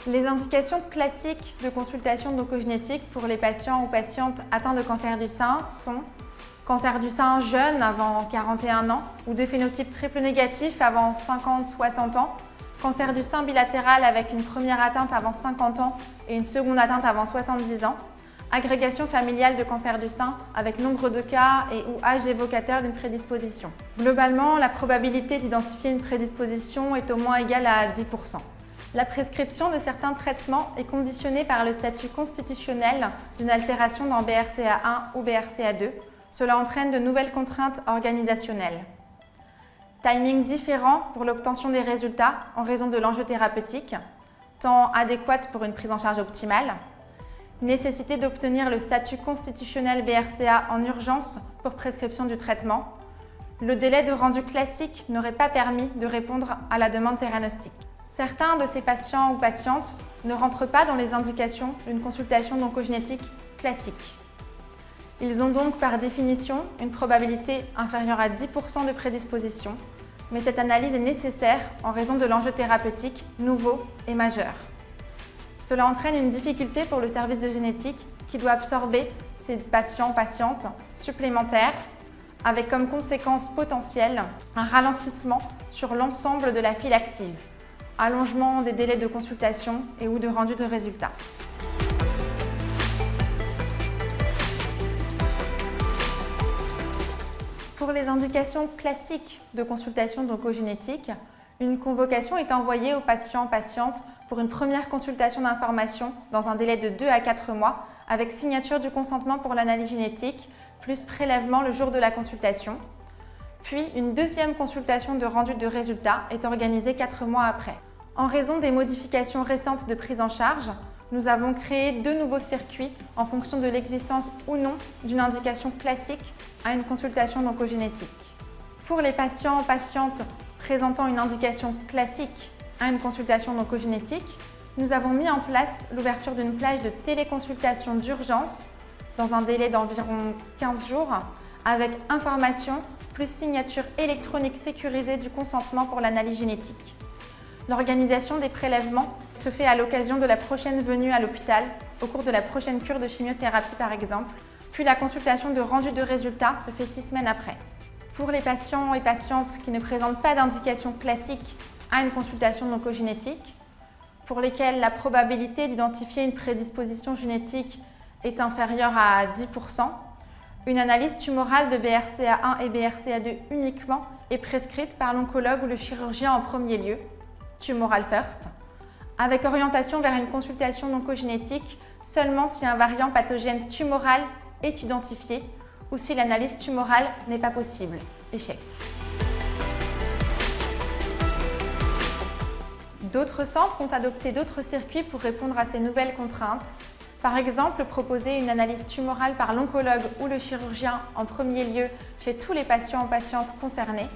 Les indications classiques de consultation d'oncogénétique pour les patients ou patientes atteints de cancer du sein sont cancer du sein jeune avant 41 ans ou de phénotype triple négatif avant 50-60 ans, cancer du sein bilatéral avec une première atteinte avant 50 ans et une seconde atteinte avant 70 ans, agrégation familiale de cancer du sein avec nombre de cas et ou âge évocateur d'une prédisposition. Globalement, la probabilité d'identifier une prédisposition est au moins égale à 10%. La prescription de certains traitements est conditionnée par le statut constitutionnel d'une altération dans BRCA1 ou BRCA2. Cela entraîne de nouvelles contraintes organisationnelles. Timing différent pour l'obtention des résultats en raison de l'enjeu thérapeutique, temps adéquat pour une prise en charge optimale, nécessité d'obtenir le statut constitutionnel BRCA en urgence pour prescription du traitement. Le délai de rendu classique n'aurait pas permis de répondre à la demande theranostique. Certains de ces patients ou patientes ne rentrent pas dans les indications d'une consultation d'oncogénétique classique. Ils ont donc par définition une probabilité inférieure à 10% de prédisposition, mais cette analyse est nécessaire en raison de l'enjeu thérapeutique nouveau et majeur. Cela entraîne une difficulté pour le service de génétique qui doit absorber ces patients/patientes supplémentaires avec comme conséquence potentielle un ralentissement sur l'ensemble de la file active, allongement des délais de consultation et ou de rendu de résultats. Pour les indications classiques de consultation d'oncogénétique, une convocation est envoyée aux patients/patientes pour une première consultation d'information dans un délai de 2 à 4 mois avec signature du consentement pour l'analyse génétique plus prélèvement le jour de la consultation. Puis une deuxième consultation de rendu de résultats est organisée 4 mois après. En raison des modifications récentes de prise en charge, nous avons créé 2 nouveaux circuits en fonction de l'existence ou non d'une indication classique à une consultation d'oncogénétique. Pour les patients/patientes présentant une indication classique à une consultation d'oncogénétique, nous avons mis en place l'ouverture d'une plage de téléconsultation d'urgence dans un délai d'environ 15 jours avec information plus signature électronique sécurisée du consentement pour l'analyse génétique. L'organisation des prélèvements se fait à l'occasion de la prochaine venue à l'hôpital, au cours de la prochaine cure de chimiothérapie par exemple, puis la consultation de rendu de résultats se fait 6 semaines après. Pour les patients et patientes qui ne présentent pas d'indication classique à une consultation d'oncogénétique, pour lesquels la probabilité d'identifier une prédisposition génétique est inférieure à 10%, une analyse tumorale de BRCA1 et BRCA2 uniquement est prescrite par l'oncologue ou le chirurgien en premier lieu, tumoral first, avec orientation vers une consultation d'oncogénétique seulement si un variant pathogène tumoral est identifié ou si l'analyse tumorale n'est pas possible. Échec. D'autres centres ont adopté d'autres circuits pour répondre à ces nouvelles contraintes. Par exemple, proposer une analyse tumorale par l'oncologue ou le chirurgien en premier lieu chez tous les patients ou patientes concernés,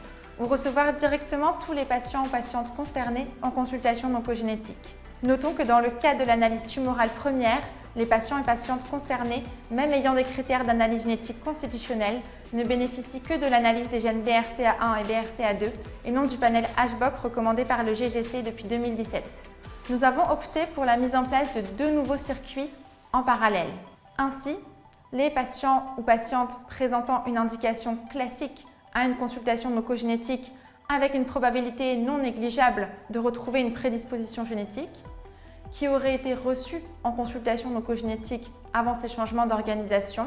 ou recevoir directement tous les patients ou patientes concernés en consultation d'oncogénétique. Notons que dans le cas de l'analyse tumorale première, les patients et patientes concernés, même ayant des critères d'analyse génétique constitutionnelle, ne bénéficient que de l'analyse des gènes BRCA1 et BRCA2 et non du panel HBOC recommandé par le GGC depuis 2017. Nous avons opté pour la mise en place de 2 nouveaux circuits en parallèle. Ainsi, les patients ou patientes présentant une indication classique à une consultation d'oncogénétique avec une probabilité non négligeable de retrouver une prédisposition génétique, qui auraient été reçus en consultation d'oncogénétique avant ces changements d'organisation,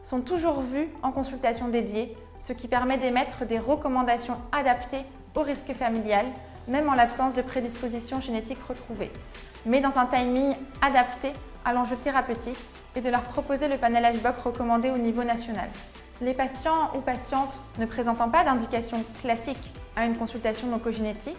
sont toujours vus en consultation dédiée, ce qui permet d'émettre des recommandations adaptées au risque familial, même en l'absence de prédisposition génétique retrouvée, mais dans un timing adapté à l'enjeu thérapeutique et de leur proposer le panel HBOC recommandé au niveau national. Les patients ou patientes ne présentant pas d'indication classique à une consultation d'oncogénétique,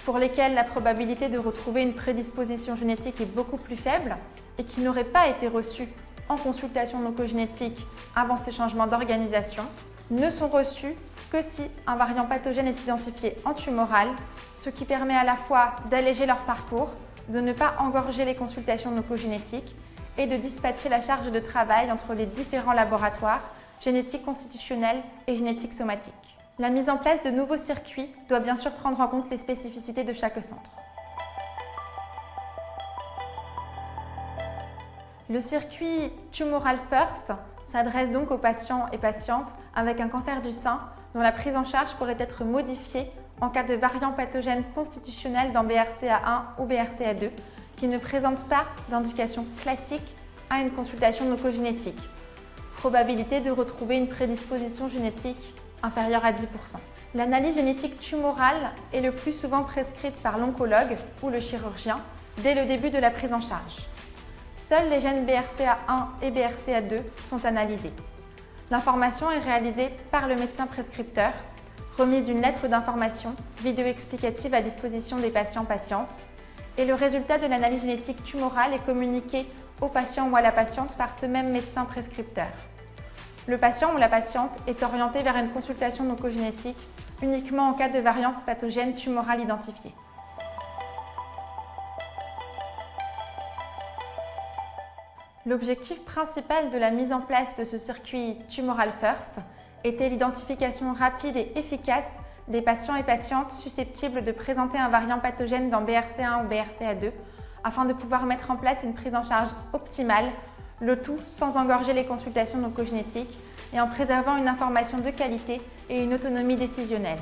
pour lesquels la probabilité de retrouver une prédisposition génétique est beaucoup plus faible et qui n'auraient pas été reçus en consultation d'oncogénétique avant ces changements d'organisation, ne sont reçus que si un variant pathogène est identifié en tumoral, ce qui permet à la fois d'alléger leur parcours, de ne pas engorger les consultations d'oncogénétique et de dispatcher la charge de travail entre les différents laboratoires, génétique constitutionnelle et génétique somatique. La mise en place de nouveaux circuits doit bien sûr prendre en compte les spécificités de chaque centre. Le circuit Tumoral First s'adresse donc aux patients et patientes avec un cancer du sein dont la prise en charge pourrait être modifiée en cas de variant pathogène constitutionnel dans BRCA1 ou BRCA2 qui ne présentent pas d'indication classique à une consultation oncogénétique. Probabilité de retrouver une prédisposition génétique inférieure à 10%. L'analyse génétique tumorale est le plus souvent prescrite par l'oncologue ou le chirurgien dès le début de la prise en charge. Seuls les gènes BRCA1 et BRCA2 sont analysés. L'information est réalisée par le médecin prescripteur, remise d'une lettre d'information vidéo explicative à disposition des patients-patientes, et le résultat de l'analyse génétique tumorale est communiqué au patient ou à la patiente par ce même médecin prescripteur. Le patient ou la patiente est orienté vers une consultation oncogénétique uniquement en cas de variant pathogène tumoral identifié. L'objectif principal de la mise en place de ce circuit Tumoral First était l'identification rapide et efficace des patients et patientes susceptibles de présenter un variant pathogène dans BRCA1 ou BRCA2 afin de pouvoir mettre en place une prise en charge optimale, le tout sans engorger les consultations oncogénétiques et en préservant une information de qualité et une autonomie décisionnelle.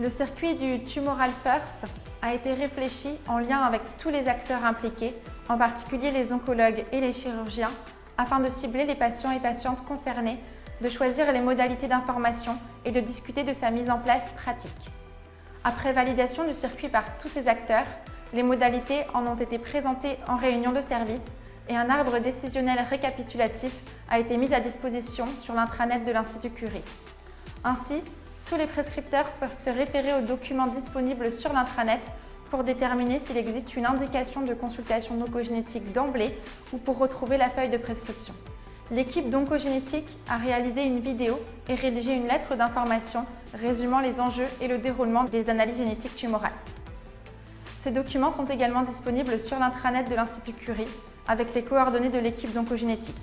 Le circuit du Tumoral First a été réfléchi en lien avec tous les acteurs impliqués, en particulier les oncologues et les chirurgiens, afin de cibler les patients et patientes concernés, de choisir les modalités d'information et de discuter de sa mise en place pratique. Après validation du circuit par tous ces acteurs, les modalités en ont été présentées en réunion de service et un arbre décisionnel récapitulatif a été mis à disposition sur l'intranet de l'Institut Curie. Ainsi, tous les prescripteurs peuvent se référer aux documents disponibles sur l'intranet pour déterminer s'il existe une indication de consultation oncogénétique d'emblée ou pour retrouver la feuille de prescription. L'équipe d'oncogénétique a réalisé une vidéo et rédigé une lettre d'information résumant les enjeux et le déroulement des analyses génétiques tumorales. Ces documents sont également disponibles sur l'intranet de l'Institut Curie avec les coordonnées de l'équipe d'oncogénétique.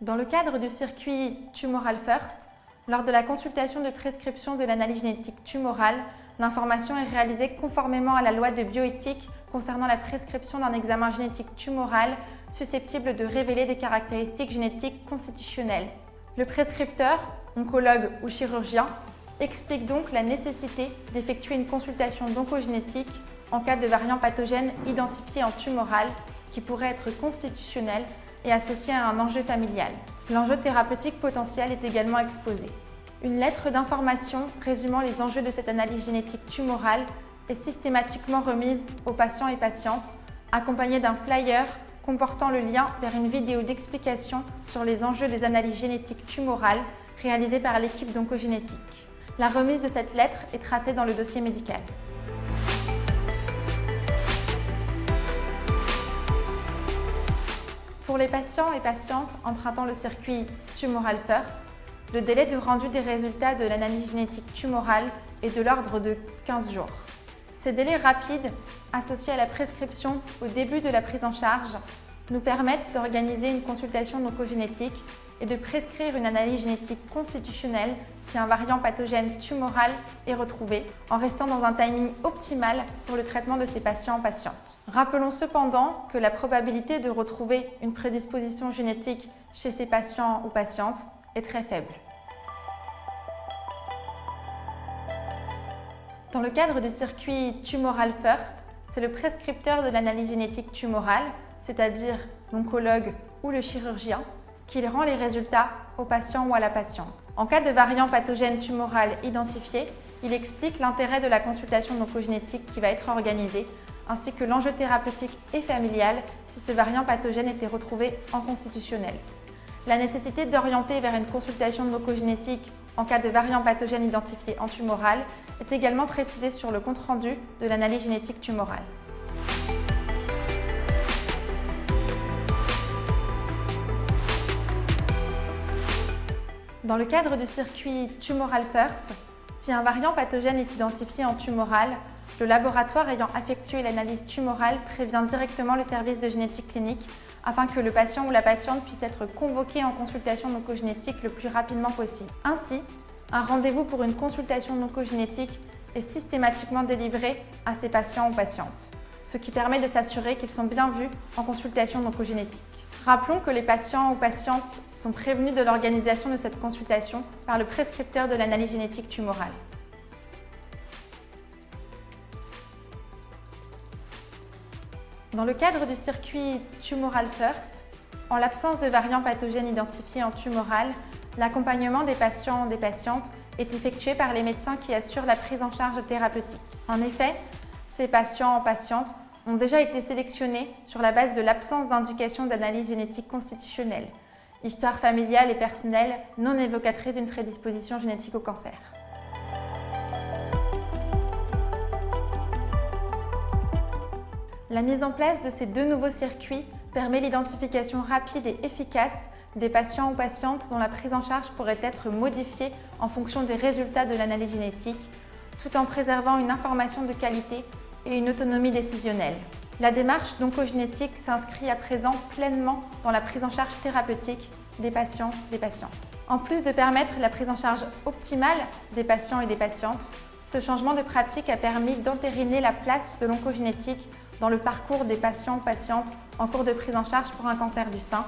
Dans le cadre du circuit Tumoral First, lors de la consultation de prescription de l'analyse génétique tumorale, l'information est réalisée conformément à la loi de bioéthique concernant la prescription d'un examen génétique tumoral susceptible de révéler des caractéristiques génétiques constitutionnelles. Le prescripteur, oncologue ou chirurgien, explique donc la nécessité d'effectuer une consultation d'oncogénétique en cas de variant pathogène identifié en tumoral qui pourrait être constitutionnel et associé à un enjeu familial. L'enjeu thérapeutique potentiel est également exposé. Une lettre d'information résumant les enjeux de cette analyse génétique tumorale est systématiquement remise aux patients et patientes, accompagnée d'un flyer comportant le lien vers une vidéo d'explication sur les enjeux des analyses génétiques tumorales réalisées par l'équipe d'oncogénétique. La remise de cette lettre est tracée dans le dossier médical. Pour les patients et patientes empruntant le circuit Tumoral First, le délai de rendu des résultats de l'analyse génétique tumorale est de l'ordre de 15 jours. Ces délais rapides, associés à la prescription au début de la prise en charge, nous permettent d'organiser une consultation oncogénétique et de prescrire une analyse génétique constitutionnelle si un variant pathogène tumoral est retrouvé, en restant dans un timing optimal pour le traitement de ces patients-patientes. Rappelons cependant que la probabilité de retrouver une prédisposition génétique chez ces patients ou patientes est très faible. Dans le cadre du circuit Tumoral First, c'est le prescripteur de l'analyse génétique tumorale, c'est-à-dire l'oncologue ou le chirurgien, qui rend les résultats au patient ou à la patiente. En cas de variant pathogène tumoral identifié, il explique l'intérêt de la consultation oncogénétique qui va être organisée, ainsi que l'enjeu thérapeutique et familial si ce variant pathogène était retrouvé en constitutionnel. La nécessité d'orienter vers une consultation oncogénétique en cas de variant pathogène identifié en tumoral est également précisée sur le compte-rendu de l'analyse génétique tumorale. Dans le cadre du circuit Tumoral First, si un variant pathogène est identifié en tumoral, le laboratoire ayant effectué l'analyse tumorale prévient directement le service de génétique clinique afin que le patient ou la patiente puisse être convoqué en consultation oncogénétique le plus rapidement possible. Ainsi, un rendez-vous pour une consultation oncogénétique est systématiquement délivré à ces patients ou patientes, ce qui permet de s'assurer qu'ils sont bien vus en consultation oncogénétique. Rappelons que les patients ou patientes sont prévenus de l'organisation de cette consultation par le prescripteur de l'analyse génétique tumorale. Dans le cadre du circuit Tumoral First, en l'absence de variants pathogènes identifiés en tumoral, l'accompagnement des patients ou des patientes est effectué par les médecins qui assurent la prise en charge thérapeutique. En effet, ces patients ou patientes ont déjà été sélectionnés sur la base de l'absence d'indication d'analyse génétique constitutionnelle, histoire familiale et personnelle non évocatrice d'une prédisposition génétique au cancer. La mise en place de ces deux nouveaux circuits permet l'identification rapide et efficace des patients ou patientes dont la prise en charge pourrait être modifiée en fonction des résultats de l'analyse génétique, tout en préservant une information de qualité et une autonomie décisionnelle. La démarche d'oncogénétique s'inscrit à présent pleinement dans la prise en charge thérapeutique des patients et des patientes. En plus de permettre la prise en charge optimale des patients et des patientes, ce changement de pratique a permis d'entériner la place de l'oncogénétique dans le parcours des patients ou patientes en cours de prise en charge pour un cancer du sein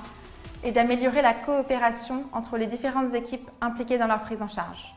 et d'améliorer la coopération entre les différentes équipes impliquées dans leur prise en charge.